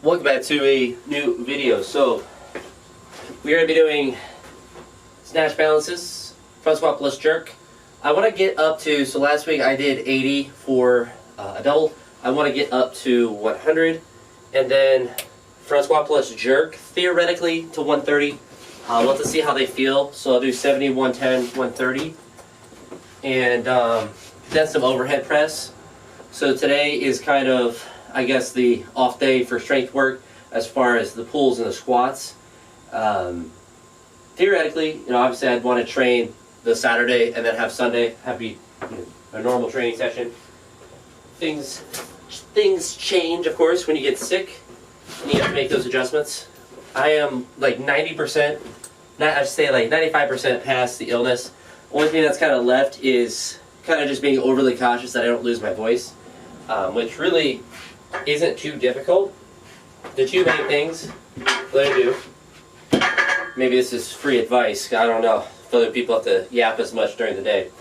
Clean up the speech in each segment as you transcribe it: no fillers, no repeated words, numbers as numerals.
Welcome back to a new video. So we're going to be doing snatch balances, front squat plus jerk. I want to get up to, so last week I did 80 for a double. I want to get up to 100, and then front squat plus jerk, theoretically to 130. I'll have to see how they feel. So I'll do 70, 110, 130, and then some overhead press. So today is kind of, I guess, the off day for strength work as far as the pulls and the squats. Theoretically, obviously I'd want to train the Saturday and then have Sunday have be a normal training session. Things change, of course, when you get sick and you have to make those adjustments. I am like 90%, I'd say like 95% past the illness. Only thing that's kind of left is kind of just being overly cautious that I don't lose my voice, which really isn't too difficult. The two main things that I do, maybe this is free advice, I don't know if other people have to yap as much during the day.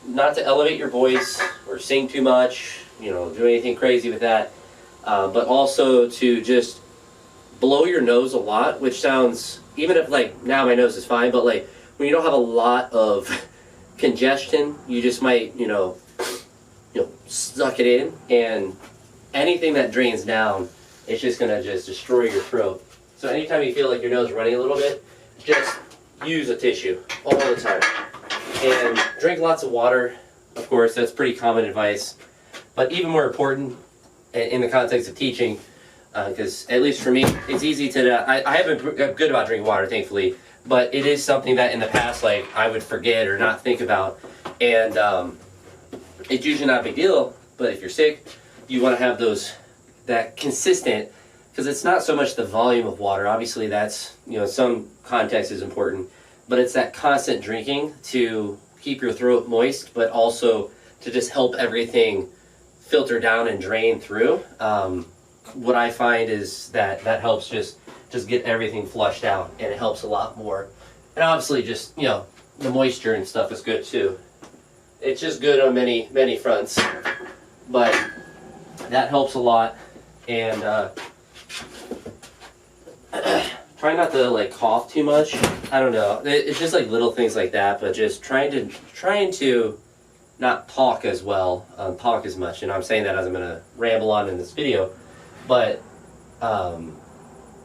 Not to elevate your voice or sing too much, do anything crazy with that, but also to just blow your nose a lot, which sounds, even if like now my nose is fine, but like when you don't have a lot of congestion, you just might, suck it in, and anything that drains down, it's just gonna just destroy your throat. So anytime you feel like your nose is running a little bit, just use a tissue all the time. And drink lots of water, of course, that's pretty common advice. But even more important in the context of teaching, because at least for me, it's easy to, I have been good about drinking water, thankfully, but it is something that in the past, like, I would forget or not think about. And it's usually not a big deal, but if you're sick, you want to have that consistent, because it's not so much the volume of water. Obviously that's, some context is important, but it's that constant drinking to keep your throat moist, but also to just help everything filter down and drain through. What I find is that helps just get everything flushed out, and it helps a lot more. And obviously just, the moisture and stuff is good too. It's just good on many, many fronts, but that helps a lot. And try not to like cough too much. I don't know. It's just like little things like that, but just trying to not talk as well, talk as much. And I'm saying that as I'm gonna ramble on in this video, but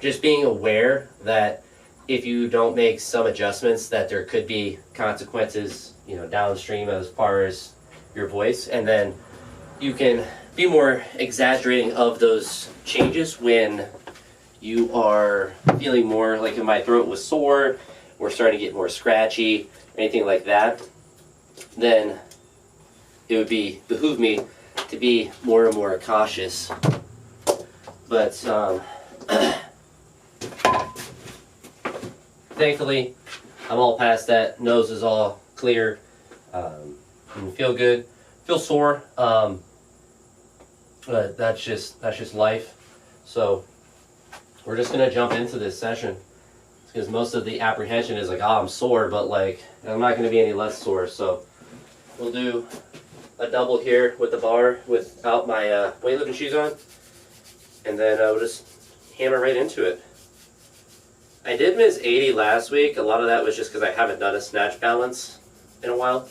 just being aware that if you don't make some adjustments, that there could be consequences, downstream as far as your voice, and then you can be more exaggerating of those changes when you are feeling more like if my throat was sore or starting to get more scratchy, anything like that, then it would behoove me to be more and more cautious. But thankfully, I'm all past that. Nose is all clear. And feel good. Feel sore. But that's just life. So we're just gonna jump into this session, because most of the apprehension is like, oh, I'm sore, but like I'm not gonna be any less sore. So we'll do a double here with the bar without my weightlifting shoes on, and then we'll just hammer right into it. I did miss 80 last week. A lot of that was just because I haven't done a snatch balance in a while.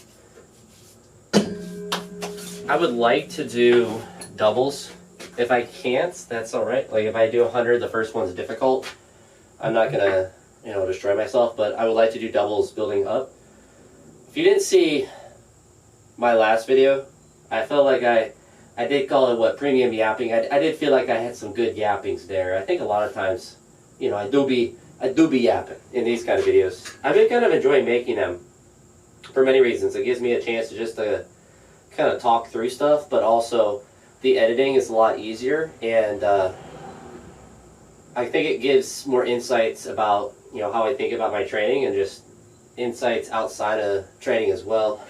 I would like to do doubles. If I can't, that's all right. Like if I do 100, the first one's difficult. I'm not gonna, destroy myself, but I would like to do doubles building up. If you didn't see my last video, I felt like I did call it premium yapping. I did feel like I had some good yappings there. I think a lot of times, I do be yapping in these kind of videos. I've been kind of enjoying making them for many reasons. It gives me a chance to just kind of talk through stuff, but also the editing is a lot easier, and I think it gives more insights about how I think about my training, and just insights outside of training as well.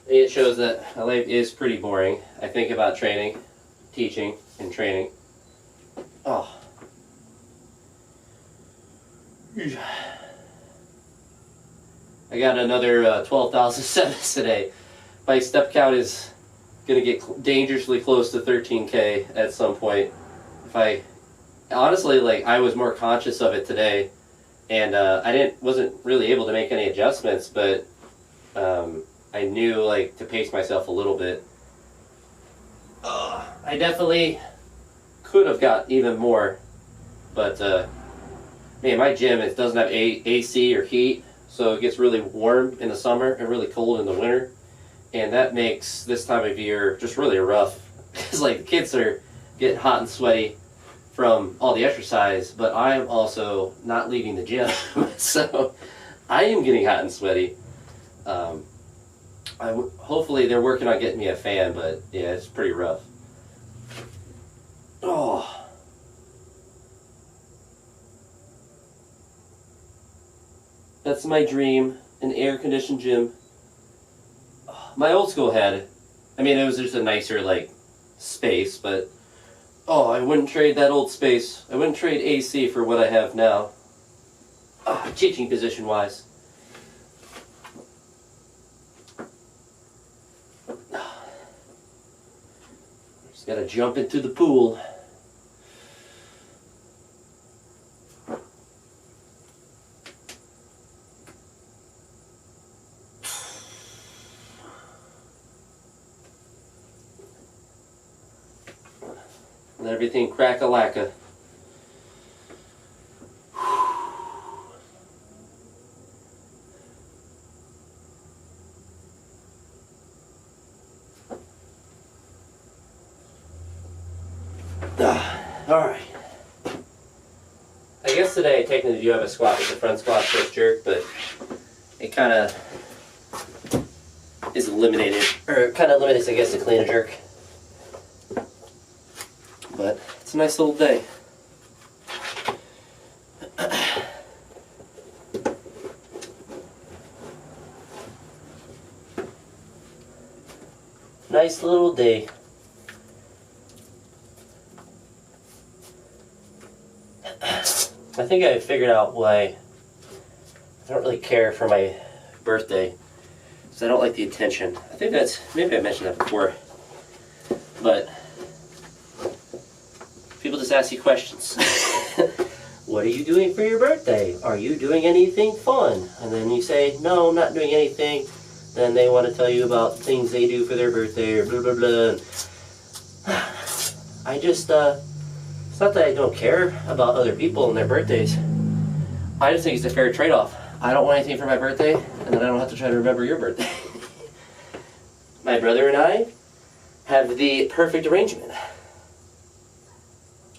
It shows that my life is pretty boring. I think about training, teaching, and training. Oh. I got another 12,000 steps today. My step count is gonna get dangerously close to 13K at some point. If I honestly, like, I was more conscious of it today, and I wasn't really able to make any adjustments, but I knew, like, to pace myself a little bit. I definitely could have got even more, but man, my gym, it doesn't have AC or heat, so it gets really warm in the summer and really cold in the winter, and that makes this time of year just really rough. Because, like, the kids are getting hot and sweaty from all the exercise, but I am also not leaving the gym, so I am getting hot and sweaty. Hopefully they're working on getting me a fan, but yeah, it's pretty rough. Oh. That's my dream, an air-conditioned gym. My old school had, I mean, it was just a nicer, like, space, but I wouldn't trade that old space. I wouldn't trade AC for what I have now. Teaching position-wise. Just gotta jump into the pool. Let everything crack-a-lacka. Alright. I guess today I technically do have a squat with the front squat twist jerk, but it kind of is eliminated, or kind of limits, I guess, to clean and jerk. But it's a nice little day. Nice little day. I think I figured out why I don't really care for my birthday. Because I don't like the attention. I think that's, maybe I mentioned that before. But people just ask you questions. What are you doing for your birthday? Are you doing anything fun? And then you say, no, I'm not doing anything. Then they want to tell you about things they do for their birthday or blah, blah, blah. I just, it's not that I don't care about other people and their birthdays. I just think it's a fair trade-off. I don't want anything for my birthday, and then I don't have to try to remember your birthday. My brother and I have the perfect arrangement.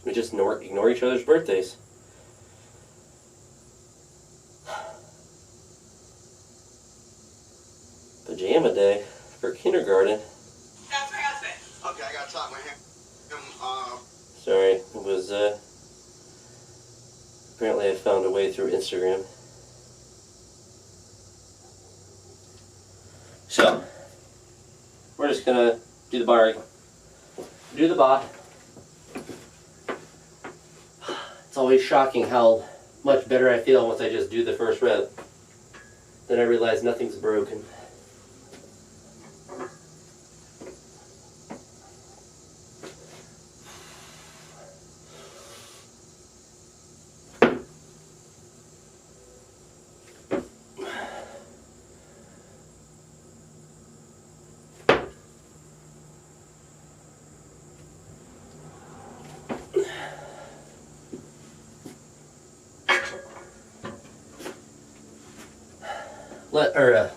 We just ignore each other's birthdays. Pajama day for kindergarten. Okay, I gotta talk with him. Sorry, it was, apparently I found a way through Instagram. So, we're just gonna do the bar. Do the bot. It's always shocking how much better I feel once I just do the first rep. Then I realize nothing's broken.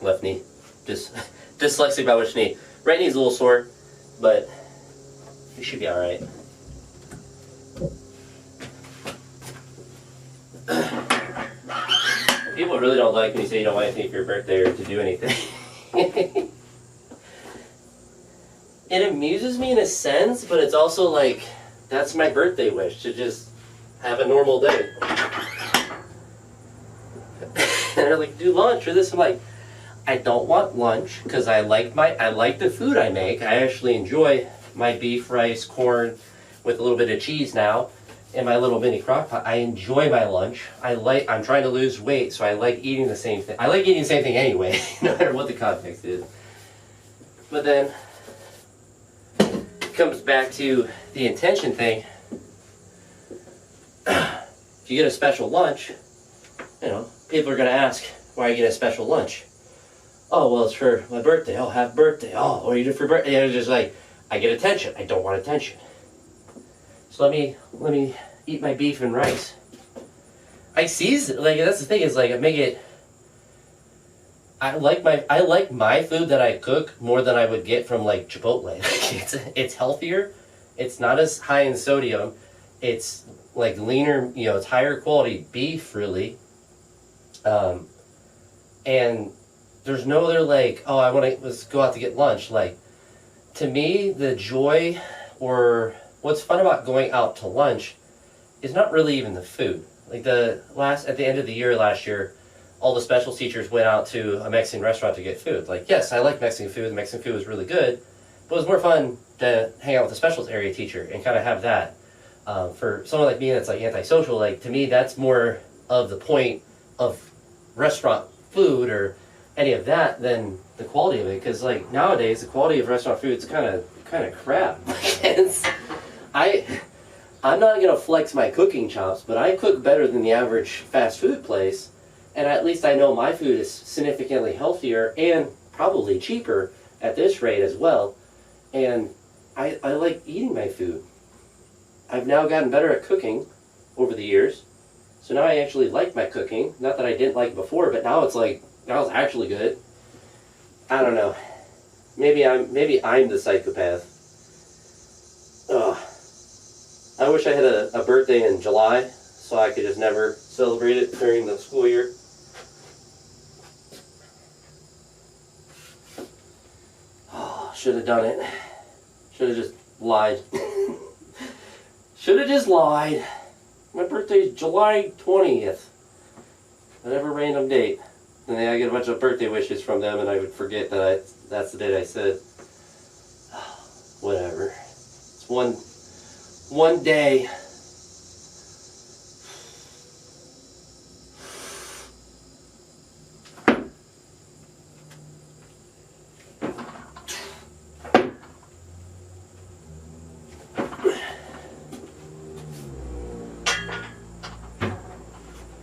Left knee. Just dyslexic about which knee. Right knee's a little sore, but you should be alright. People really don't like when you say you don't want anything for your birthday or to do anything. It amuses me in a sense, but it's also like, that's my birthday wish, to just have a normal day. And they're like, do lunch or this. I'm like, I don't want lunch because I like the food I make. I actually enjoy my beef, rice, corn with a little bit of cheese now in my little mini crock pot. I enjoy my lunch. I'm trying to lose weight, so I like eating the same thing. I like eating the same thing anyway, no matter what the context is. But then comes back to the intention thing. If you get a special lunch, you know, people are going to ask, why are you getting a special lunch? Oh, well, it's for my birthday. Oh, happy birthday. Oh, what are you doing for birthday? And it's just like, I get attention. I don't want attention. So let me eat my beef and rice. I season, like, that's the thing, is like, I make it, I like my food that I cook more than I would get from like Chipotle. Like, it's healthier. It's not as high in sodium. It's like leaner, you know, it's higher quality beef, really. And there's no other like, oh, let's go out to get lunch. Like, to me, the joy or what's fun about going out to lunch is not really even the food. Like at the end of the year last year, all the specials teachers went out to a Mexican restaurant to get food. Like, yes, I like Mexican food. The Mexican food was really good, but it was more fun to hang out with the specials area teacher and kind of have that. For someone like me that's like antisocial, like, to me, that's more of the point of restaurant food or any of that than the quality of it. Because like nowadays, the quality of restaurant food is kind of crap. I'm not gonna flex my cooking chops, but I cook better than the average fast food place, and at least I know my food is significantly healthier and probably cheaper at this rate as well. And I like eating my food. I've now gotten better at cooking over the years, so now I actually like my cooking. Not that I didn't like it before, but now it's actually good. I don't know. Maybe I'm the psychopath. Ugh. I wish I had a birthday in July so I could just never celebrate it during the school year. Oh, should have done it. Should have just lied. Should have just lied. My birthday's July 20th. Whatever random date. And then I get a bunch of birthday wishes from them and I would forget that that's the date I said. Whatever. It's one day.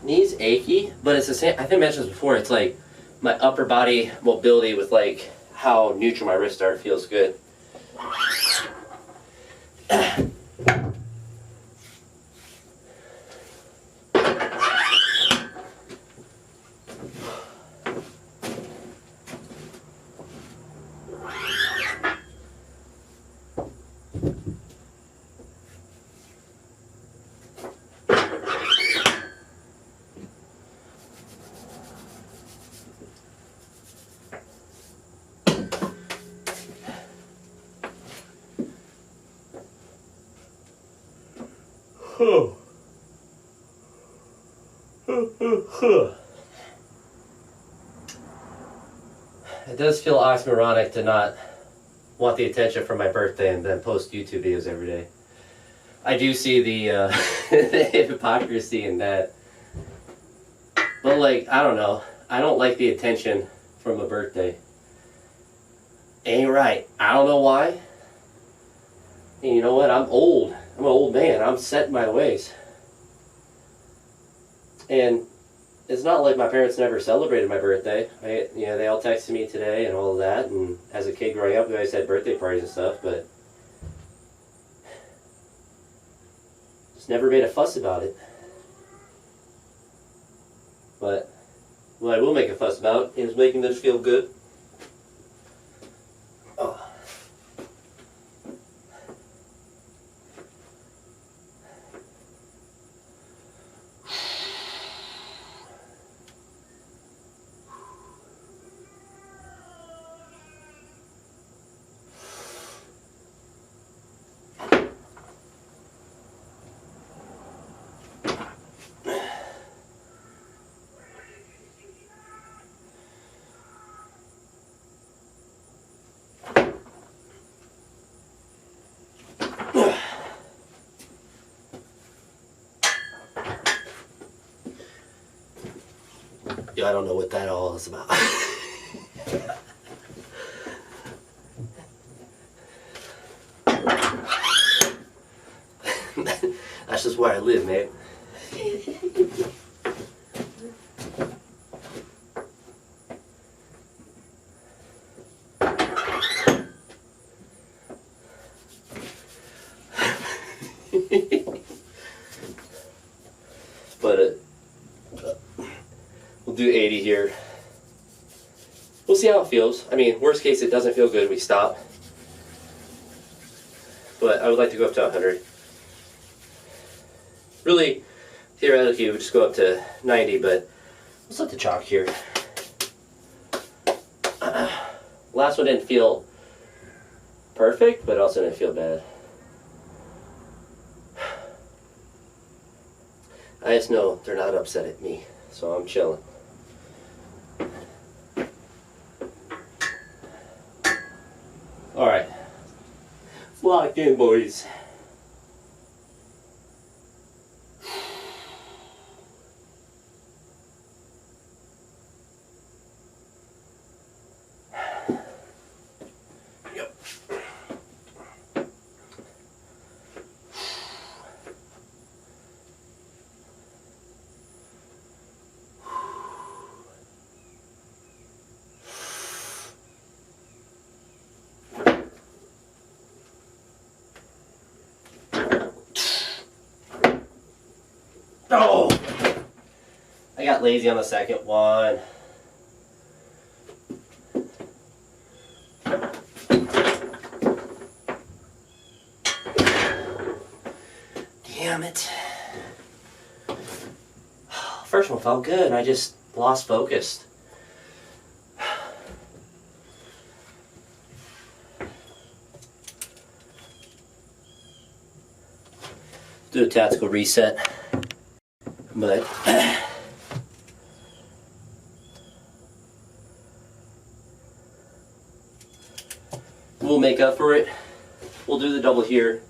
Knees achy, but it's the same. I think I mentioned this before. It's like my upper body mobility with like how neutral my wrists are feels good. It does feel oxymoronic to not want the attention for my birthday and then post YouTube videos every day. I do see the the hypocrisy in that. But like, I don't know. I don't like the attention from a birthday. Ain't right. I don't know why. And you know what? I'm old. I'm an old man. I'm set in my ways. And it's not like my parents never celebrated my birthday. They all texted me today and all of that. And as a kid growing up, we always had birthday parties and stuff, but just never made a fuss about it. But what I will make a fuss about is making this feel good. Oh. I don't know what that all is about. That's just where I live, man. But we'll do 80 here. We'll see how it feels. I mean, worst case, it doesn't feel good, we stop. But I would like to go up to 100. Really, theoretically, we would just go up to 90, but let's let the chalk here. Last one didn't feel perfect, but also didn't feel bad. I just know they're not upset at me, so I'm chilling. All right, locked in, boys. Yep. Oh! I got lazy on the second one. Damn it. First one felt good, and I just lost focus. Do a tactical reset. But we'll make up for it. We'll do the double here.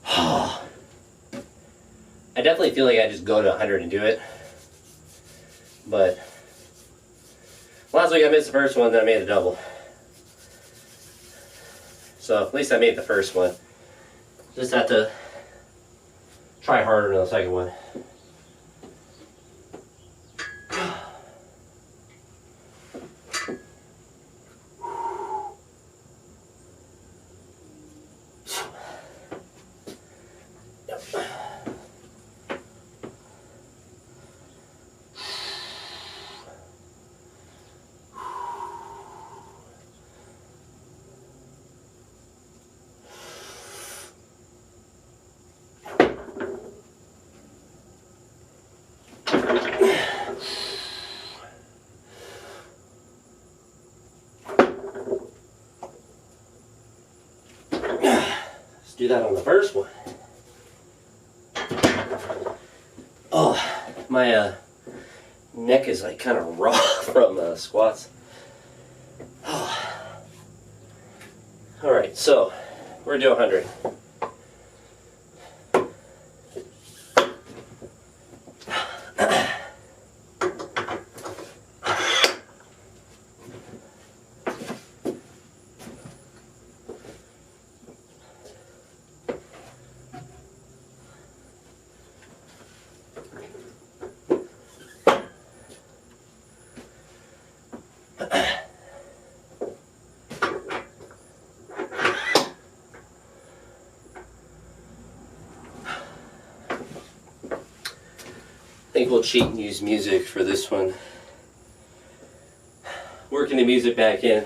I definitely feel like I just go to 100 and do it. But last week I missed the first one, then I made a double. So at least I made the first one. Just have to try harder on the second one. Do that on the first one. Oh, my neck is like kind of raw from squats. Oh. All right, so we're gonna do 100. I think we'll cheat and use music for this one. Working the music back in.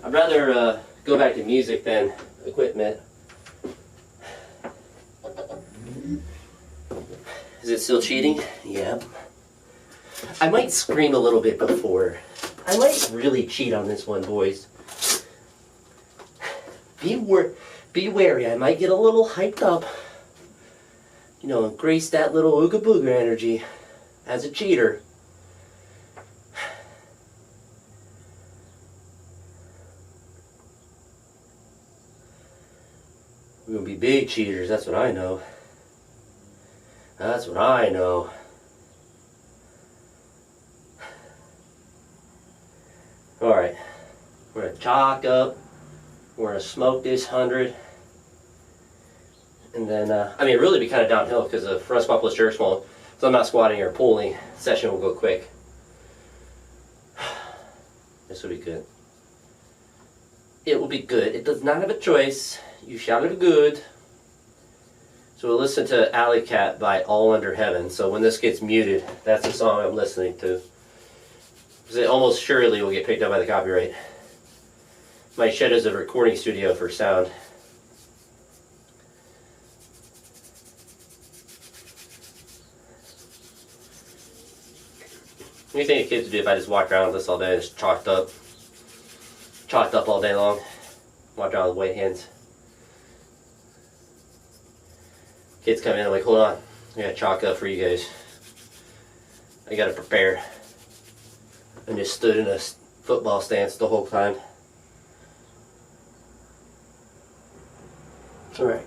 I'd rather go back to music than equipment. Is it still cheating? Yep. I might scream a little bit before. I might really cheat on this one, boys. Be wary. I might get a little hyped up. You know, grace that little ooga booga energy as a cheater. We're gonna be big cheaters, that's what I know. That's what I know. Alright, we're gonna chalk up. We're gonna smoke this 100. And then, I mean, really be kind of downhill because the front squat plus jerks won't. So I'm not squatting or pulling. Session will go quick. This will be good. It will be good. It does not have a choice. You shall be good. So we'll listen to Alley Cat by All Under Heaven. So when this gets muted, that's the song I'm listening to. Because it almost surely will get picked up by the copyright. My shed is a recording studio for sound. What do you think the kids would do if I just walked around with this all day, just chalked up all day long, walked around with white hands? Kids come in, I'm like, hold on, I got chalk up for you guys. I gotta prepare. And just stood in a football stance the whole time. All right.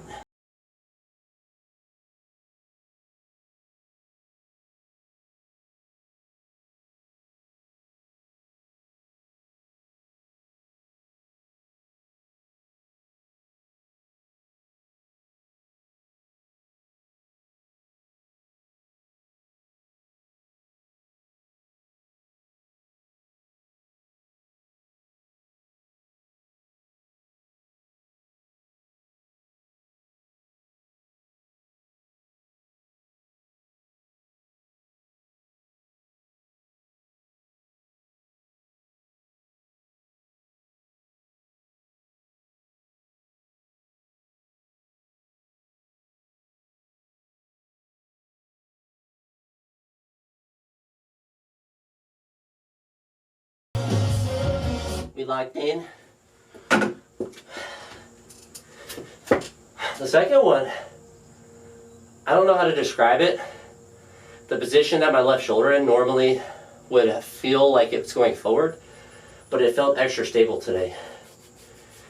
We locked in. The second one, I don't know how to describe it. The position that my left shoulder in normally would feel like it's going forward, but it felt extra stable today.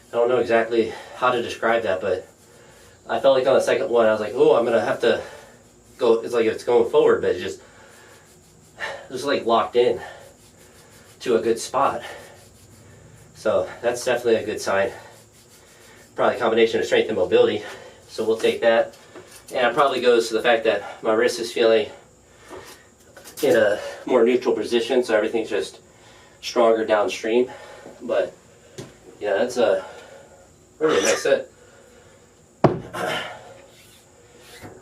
I don't know exactly how to describe that, but I felt like on the second one, I was like, oh, I'm gonna have to go, it's like it's going forward, but it just like locked in to a good spot. So that's definitely a good sign. Probably a combination of strength and mobility. So we'll take that. And it probably goes to the fact that my wrist is feeling in a more neutral position, so everything's just stronger downstream. But yeah, that's a really nice set.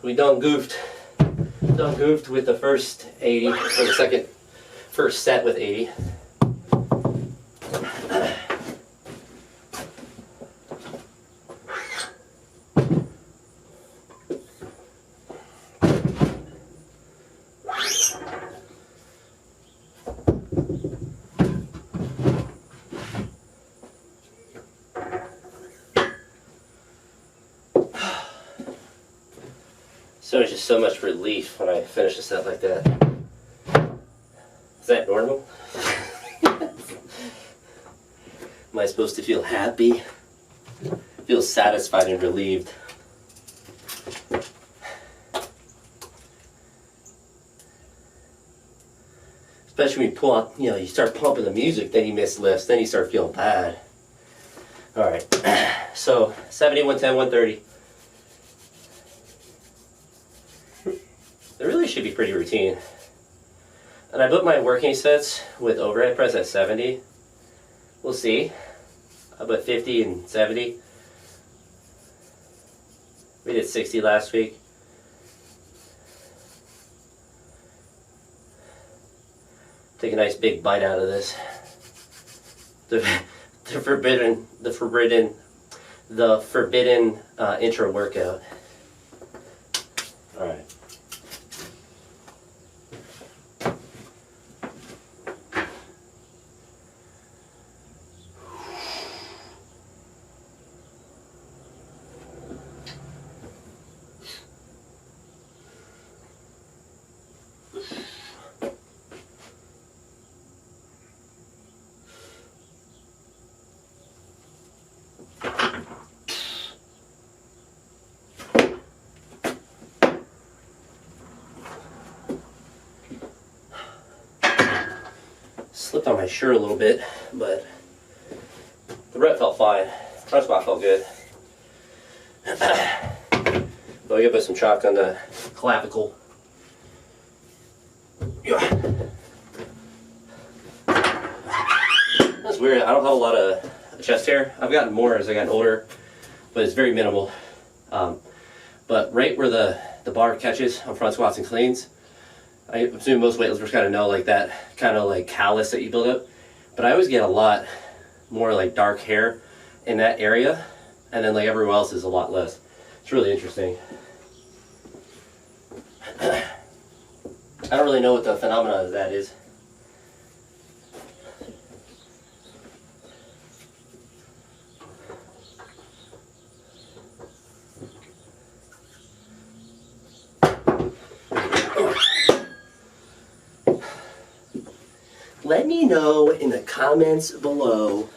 We done goofed with the first 80, or the first set with 80. So it's just so much relief when I finish a set like that. Is that normal? Am I supposed to feel happy? Feel satisfied and relieved? Especially when you pull out, you start pumping the music, then you miss lifts, then you start feeling bad. All right, so 70, 110, 130. It really should be pretty routine. And I put my working sets with overhead press at 70. We'll see. I put 50 and 70. We did 60 last week. Take a nice big bite out of this. The forbidden intro workout. All right. Slipped on my shirt a little bit, but the rep felt fine. Front squat felt good. I'll give us some chalk on the clavicle. Yeah. That's weird. I don't have a lot of chest hair. I've gotten more as I gotten older, but it's very minimal. But right where the bar catches on front squats and cleans, I assume most weightlifters kind of know like that kind of like callus that you build up. But I always get a lot more like dark hair in that area, and then like everywhere else is a lot less. It's really interesting. I don't really know what the phenomenon of that is. Let me know in the comments below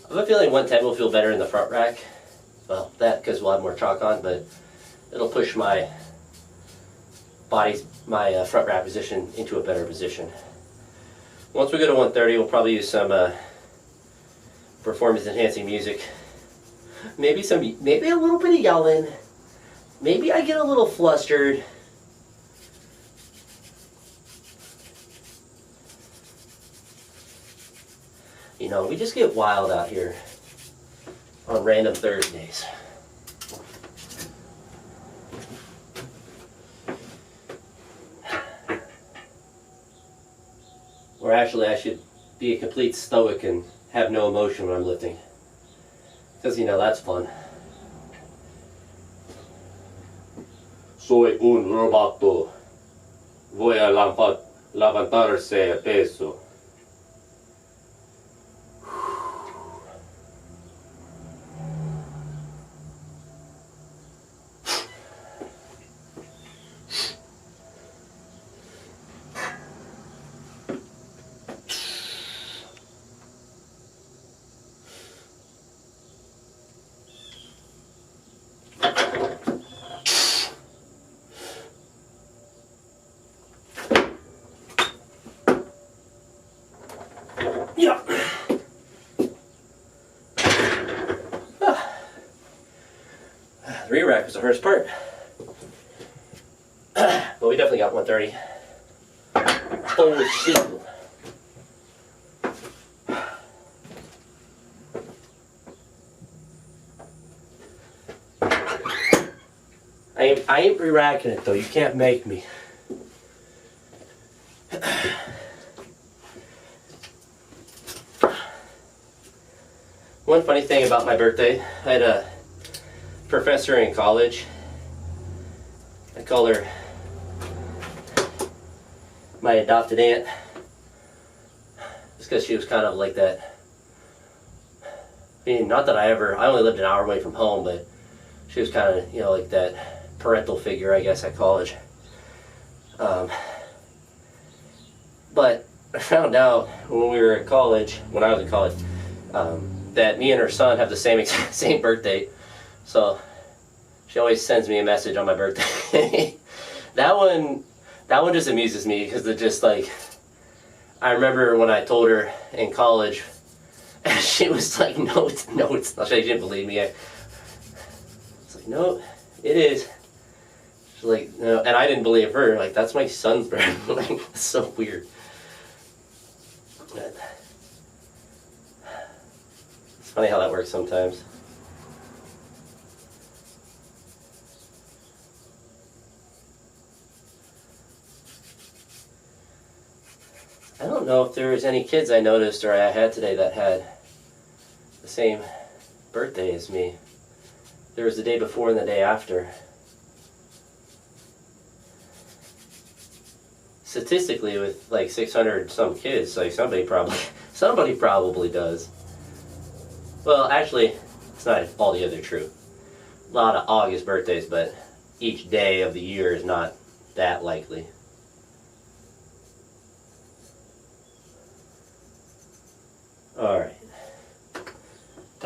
I have a feeling 110 will feel better in the front rack. Well, that because we'll have more chalk on, but it'll push my front rack position into a better position. Once we go to 130, we'll probably use some performance enhancing music. Maybe a little bit of yelling. Maybe I get a little flustered. You know, we just get wild out here on random Thursdays. Or actually, I should be a complete stoic and have no emotion when I'm lifting. Because, you know, that's fun. Soy un roboto. Voy a levantarse peso. Yeah. The rear rack was the hardest part. But we definitely got 130. Holy shit. I ain't re-racking it though, you can't make me. One funny thing about my birthday, I had a professor in college. I call her my adopted aunt. Just because she was kind of like that. I mean, not that I only lived an hour away from home, but she was kind of, you know, like that parental figure, I guess, at college. But I found out when we were at college, when I was in college, that me and her son have the same birth date. So she always sends me a message on my birthday. That one just amuses me because it just like, I remember when I told her in college, and she was like, no, it's not. She didn't believe me. It's like, no, it is. She's like, no, and I didn't believe her. Like, that's my son's birthday. Like, it's so weird. But it's funny how that works sometimes. I don't know if there was any kids I noticed or I had today that had the same birthday as me. There was the day before and the day after. Statistically, with like 600 some kids, like somebody probably does. Well, actually, it's not altogether true. A lot of August birthdays, but each day of the year is not that likely.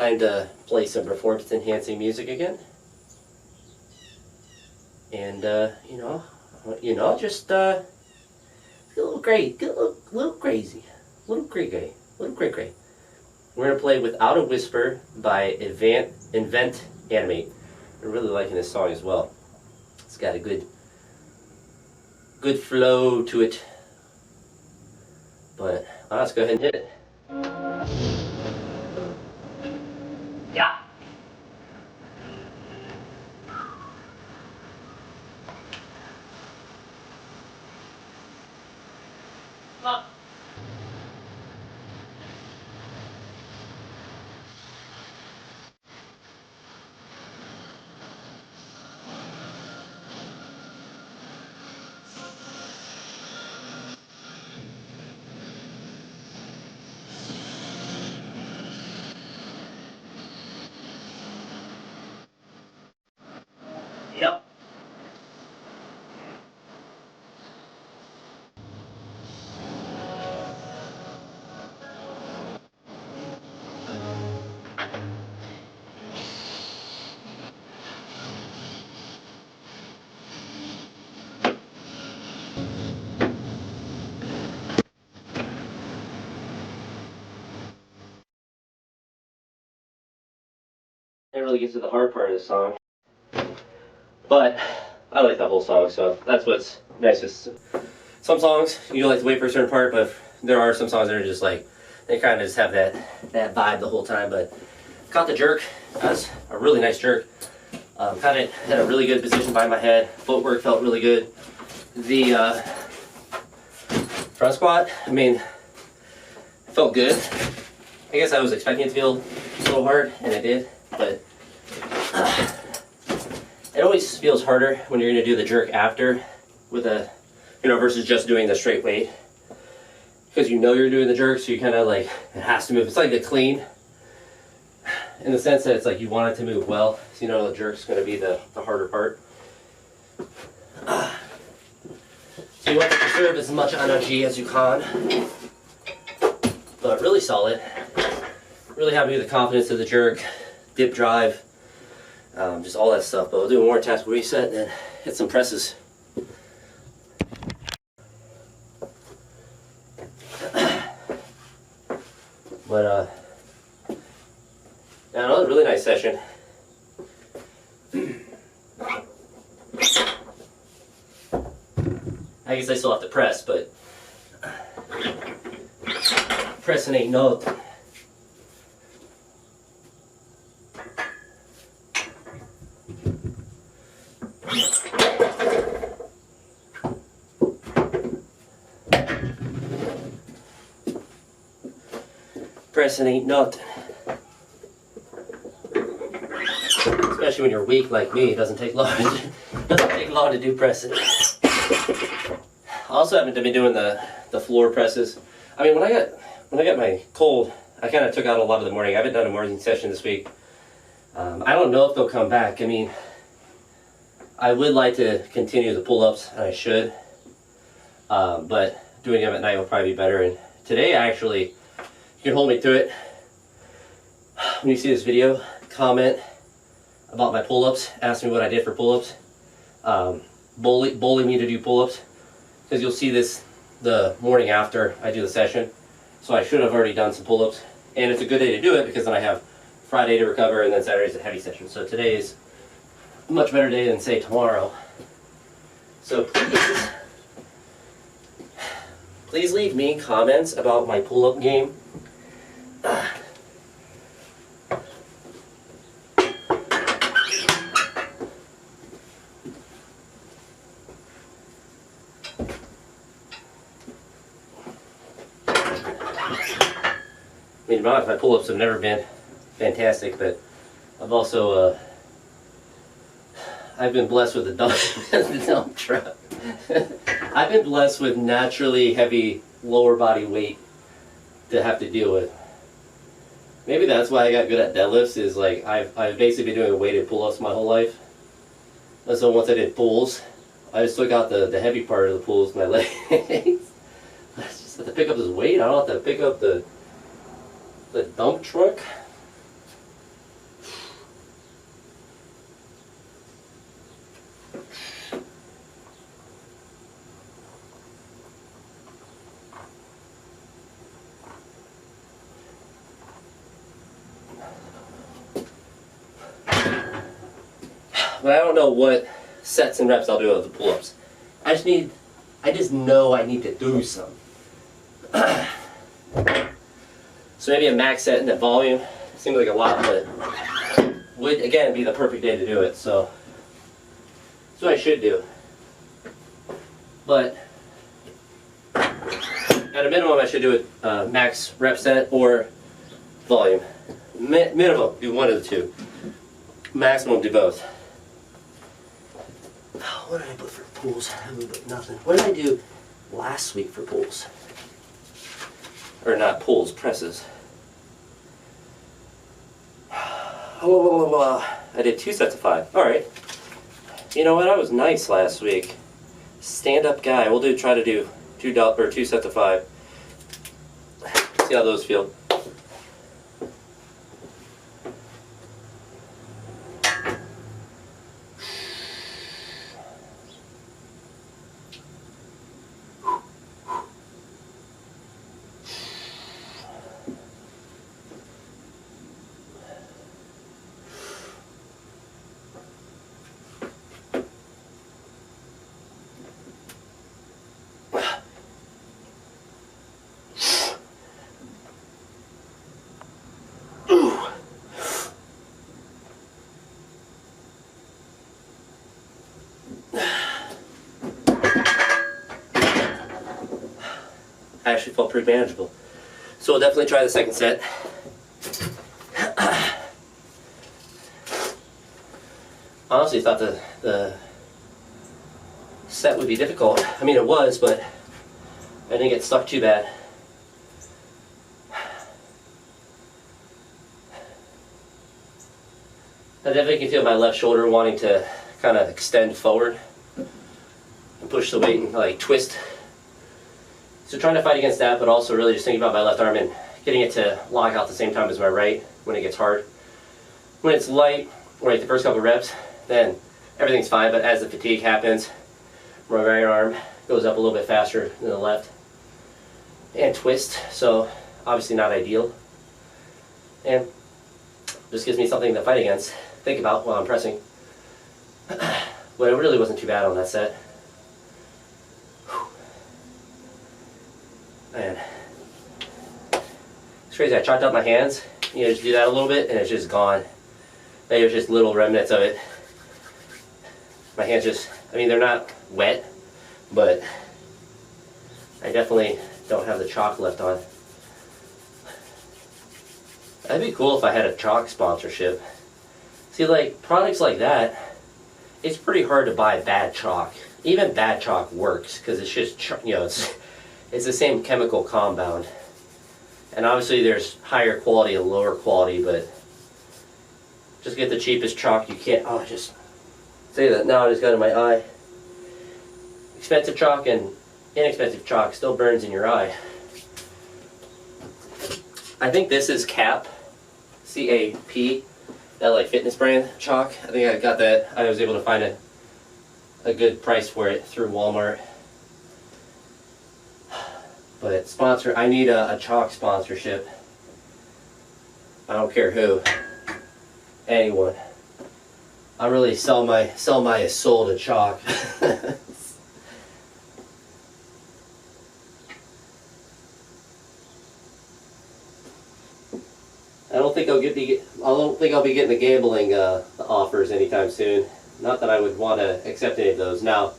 time to play some performance enhancing music again. And just get a little crazy, get a little crazy, little cray. We're gonna play Without a Whisper by Invent Animate. I'm really liking this song as well. It's got a good flow to it. But let's go ahead and hit it. Yeah. Yep. It really gets to the hard part of the song. But I like the whole song, so that's what's nice. Is some songs you like to wait for a certain part, but there are some songs that are just like, they kind of just have that vibe the whole time. But got the jerk. That's a really nice jerk. Kind of had a really good position by my head. Footwork felt really good. The front squat, I mean, felt good. I guess I was expecting it to feel a little hard, and it did, but it always feels harder when you're going to do the jerk after with a, versus just doing the straight weight. Because you're doing the jerk, so you kind of like, it has to move. It's like the clean, in the sense that it's like you want it to move well. So the jerk's going to be the harder part. So you want to preserve as much energy as you can. But really solid. Really happy with the confidence of the jerk, dip drive, just all that stuff. But we'll do a more tactical reset and then hit some presses. But another really nice session. I guess I still have to press, but pressing ain't nothing. Pressing ain't nothing. Especially when you're weak like me, it doesn't take long. Doesn't take long to do pressing. I also haven't been doing the floor presses. I mean, when I got my cold, I kind of took out a lot of the morning. I haven't done a morning session this week. I don't know if they'll come back. I mean, I would like to continue the pull-ups, and I should. But doing them at night will probably be better. And today, you can hold me through it. When you see this video, comment about my pull-ups. Ask me what I did for pull-ups. Bully me to do pull-ups, because you'll see this the morning after I do the session. So I should have already done some pull-ups, and it's a good day to do it because then I have Friday to recover, and then Saturday's a heavy session. So today is a much better day than, say, tomorrow. So please leave me comments about my pull-up game. I mean, my pull-ups have never been fantastic, but I've also I've been blessed with a dump truck. I've been blessed with naturally heavy lower body weight to have to deal with. Maybe that's why I got good at deadlifts. Is like I've basically been doing weighted pull-ups my whole life. And so once I did pulls, I just took out the heavy part of the pulls with my legs. I just have to pick up this weight. I don't have to pick up the dump truck. but I don't know what sets and reps I'll do of the pull-ups. I just know I need to do some. So maybe a max set in the volume. Seems like a lot, but would again be the perfect day to do it. So that's what I should do. But at a minimum, I should do a max rep set or volume. Minimum, do one of the two. Maximum, do both. What did I put for pulls? I haven't put nothing. What did I do last week for pulls? Or not pulls, presses. I did 2 sets of 5. All right. You know what? I was nice last week. Stand-up guy. We'll try to do 2 sets of 5. See how those feel. I actually felt pretty manageable. So we'll definitely try the second set. Honestly, thought the set would be difficult. I mean, it was, but I didn't get stuck too bad. I definitely can feel my left shoulder wanting to kind of extend forward and push the weight and like twist. So trying to fight against that, but also really just thinking about my left arm and getting it to lock out at the same time as my right when it gets hard. When it's light, or like the first couple of reps, then everything's fine, but as the fatigue happens, my right arm goes up a little bit faster than the left. And twist, so obviously not ideal. And just gives me something to fight against, think about while I'm pressing. But it really wasn't too bad on that set. Man, it's crazy. I chalked up my hands, just do that a little bit, and it's just gone. There's just little remnants of it. My hands just, I mean, they're not wet, but I definitely don't have the chalk left on. That'd be cool if I had a chalk sponsorship. See, like, products like that, it's pretty hard to buy bad chalk. Even bad chalk works, because it's just, it's the same chemical compound. And obviously there's higher quality and lower quality, but just get the cheapest chalk you can. Oh, just say that now I just got in my eye. Expensive chalk and inexpensive chalk still burns in your eye. I think this is CAP, C-A-P, that like fitness brand chalk. I think I got that. I was able to find a good price for it through Walmart. But I need a chalk sponsorship. I don't care who, anyone. I really sell my soul to chalk. I don't think I'll be getting the gambling offers anytime soon. Not that I would want to accept any of those. Now,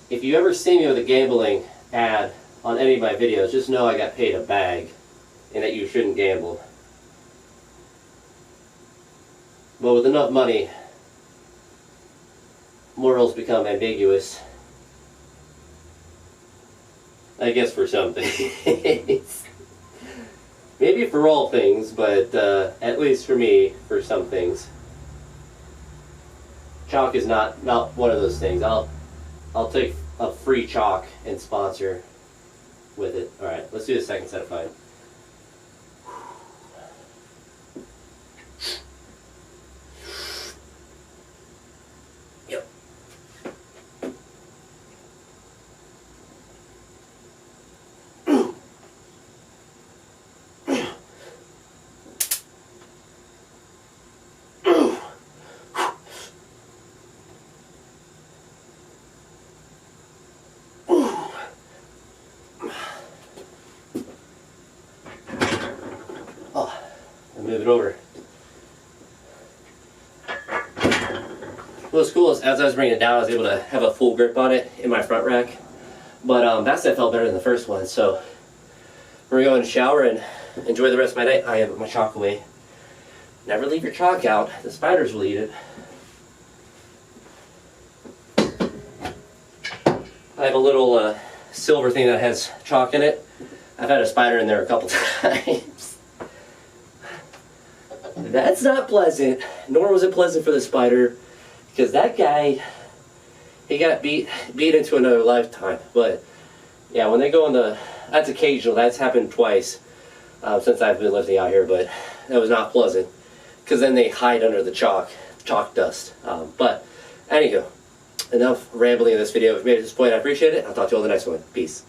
if you ever see me with a gambling ad on any of my videos, just know I got paid a bag and that you shouldn't gamble. But with enough money, morals become ambiguous. I guess for some things. Maybe for all things, but at least for me, for some things. Chalk is not one of those things. I'll take a free chalk and sponsor with it. All right, let's do the second set of 5. Yep. move it over. What's cool is as I was bringing it down, I was able to have a full grip on it in my front rack. But that set felt better than the first one. So we're going to shower and enjoy the rest of my night. I have my chalk away. Never leave your chalk out. The spiders will eat it. I have a little silver thing that has chalk in it. I've had a spider in there a couple times. That's not pleasant, nor was it pleasant for the spider, because that guy, he got beat into another lifetime. But yeah, when they go in the, that's occasional. That's happened twice since I've been living out here, but that was not pleasant, because then they hide under the chalk dust. But anywho, enough rambling in this video. If you made it to this point, I appreciate it. I'll talk to you on the next one. Peace.